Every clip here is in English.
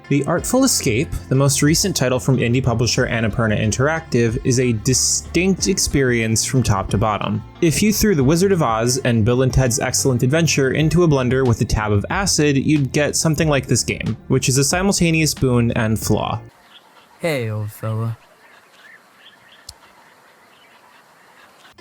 The Artful Escape, the most recent title from indie publisher Annapurna Interactive, is a distinct experience from top to bottom. If you threw The Wizard of Oz and Bill and Ted's Excellent Adventure into a blender with a tab of acid, you'd get something like this game, which is a simultaneous boon and flaw. Hey, old fella.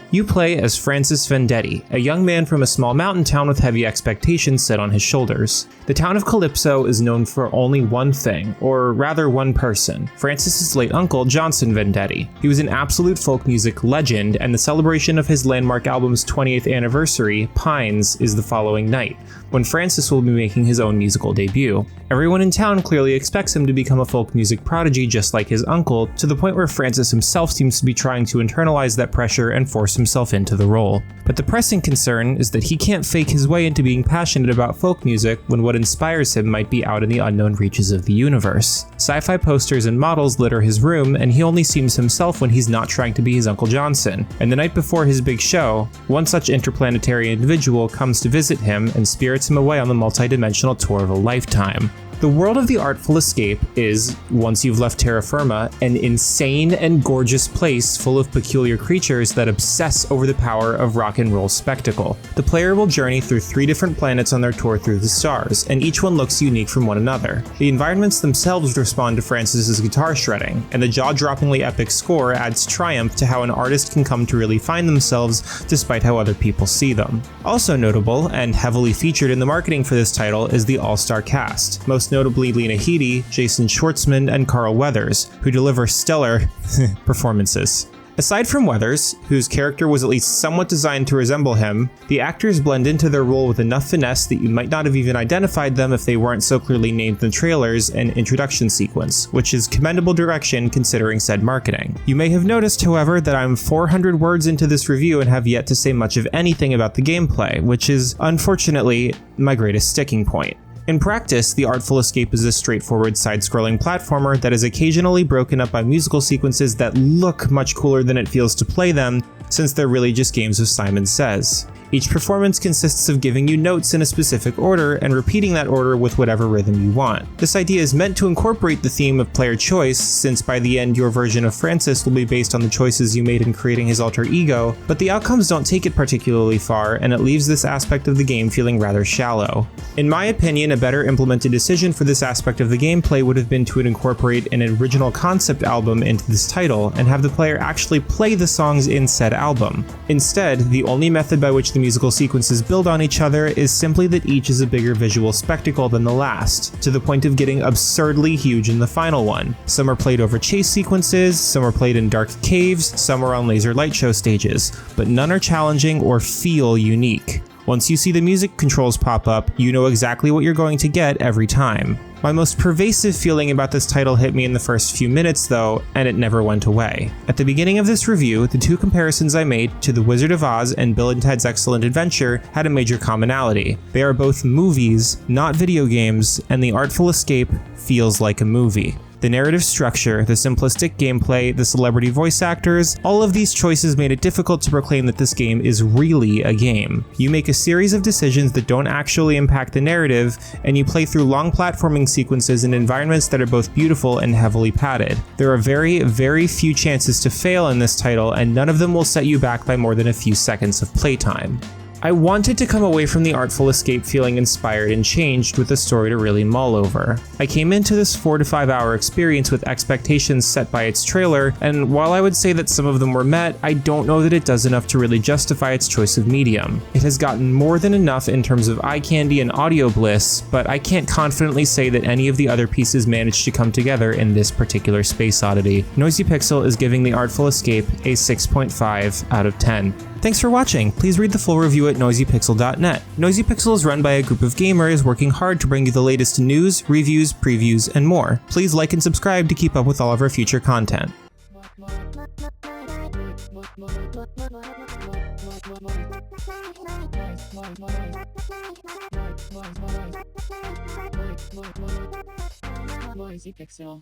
You play as Francis Vendetti, a young man from a small mountain town with heavy expectations set on his shoulders. The town of Calypso is known for only one thing, or rather one person, Francis's late uncle, Johnson Vendetti. He was an absolute folk music legend, and the celebration of his landmark album's 20th anniversary, Pines, is the following night, when Francis will be making his own musical debut. Everyone in town clearly expects him to become a folk music prodigy just like his uncle, to the point where Francis himself seems to be trying to internalize that pressure and force himself into the role. But the pressing concern is that he can't fake his way into being passionate about folk music when what inspires him might be out in the unknown reaches of the universe. Sci-fi posters and models litter his room, and he only seems himself when he's not trying to be his Uncle Johnson. And the night before his big show, one such interplanetary individual comes to visit him and spirits him away on the multi-dimensional tour of a lifetime. The world of The Artful Escape is, once you've left terra firma, an insane and gorgeous place full of peculiar creatures that obsess over the power of rock and roll spectacle. The player will journey through 3 different planets on their tour through the stars, and each one looks unique from one another. The environments themselves respond to Francis's guitar shredding, and the jaw-droppingly epic score adds triumph to how an artist can come to really find themselves despite how other people see them. Also notable, and heavily featured in the marketing for this title, is the all-star cast, most notably Lena Headey, Jason Schwartzman, and Carl Weathers, who deliver stellar performances. Aside from Weathers, whose character was at least somewhat designed to resemble him, the actors blend into their role with enough finesse that you might not have even identified them if they weren't so clearly named in the trailers and introduction sequence, which is commendable direction considering said marketing. You may have noticed, however, that I'm 400 words into this review and have yet to say much of anything about the gameplay, which is, unfortunately, my greatest sticking point. In practice, The Artful Escape is a straightforward side-scrolling platformer that is occasionally broken up by musical sequences that look much cooler than it feels to play them, since they're really just games of Simon Says. Each performance consists of giving you notes in a specific order and repeating that order with whatever rhythm you want. This idea is meant to incorporate the theme of player choice, since by the end your version of Francis will be based on the choices you made in creating his alter ego, but the outcomes don't take it particularly far, and it leaves this aspect of the game feeling rather shallow. In my opinion, a better implemented decision for this aspect of the gameplay would have been to incorporate an original concept album into this title, and have the player actually play the songs in said album. Instead, the only method by which the musical sequences build on each other is simply that each is a bigger visual spectacle than the last, to the point of getting absurdly huge in the final one. Some are played over chase sequences, some are played in dark caves, some are on laser light show stages, but none are challenging or feel unique. Once you see the music controls pop up, you know exactly what you're going to get every time. My most pervasive feeling about this title hit me in the first few minutes though, and it never went away. At the beginning of this review, the 2 comparisons I made to The Wizard of Oz and Bill and Ted's Excellent Adventure had a major commonality. They are both movies, not video games, and The Artful Escape feels like a movie. The narrative structure, the simplistic gameplay, the celebrity voice actors, all of these choices made it difficult to proclaim that this game is really a game. You make a series of decisions that don't actually impact the narrative, and you play through long platforming sequences in environments that are both beautiful and heavily padded. There are very, very few chances to fail in this title, and none of them will set you back by more than a few seconds of playtime. I wanted to come away from The Artful Escape feeling inspired and changed with a story to really mull over. I came into this 4 to 5 hour experience with expectations set by its trailer, and while I would say that some of them were met, I don't know that it does enough to really justify its choice of medium. It has gotten more than enough in terms of eye candy and audio bliss, but I can't confidently say that any of the other pieces managed to come together in this particular space oddity. Noisy Pixel is giving The Artful Escape a 6.5 out of 10. Thanks for watching. Please read the full review at noisypixel.net. Noisy Pixel is run by a group of gamers working hard to bring you the latest news, reviews, previews, and more. Please like and subscribe to keep up with all of our future content. Noisy Pixel.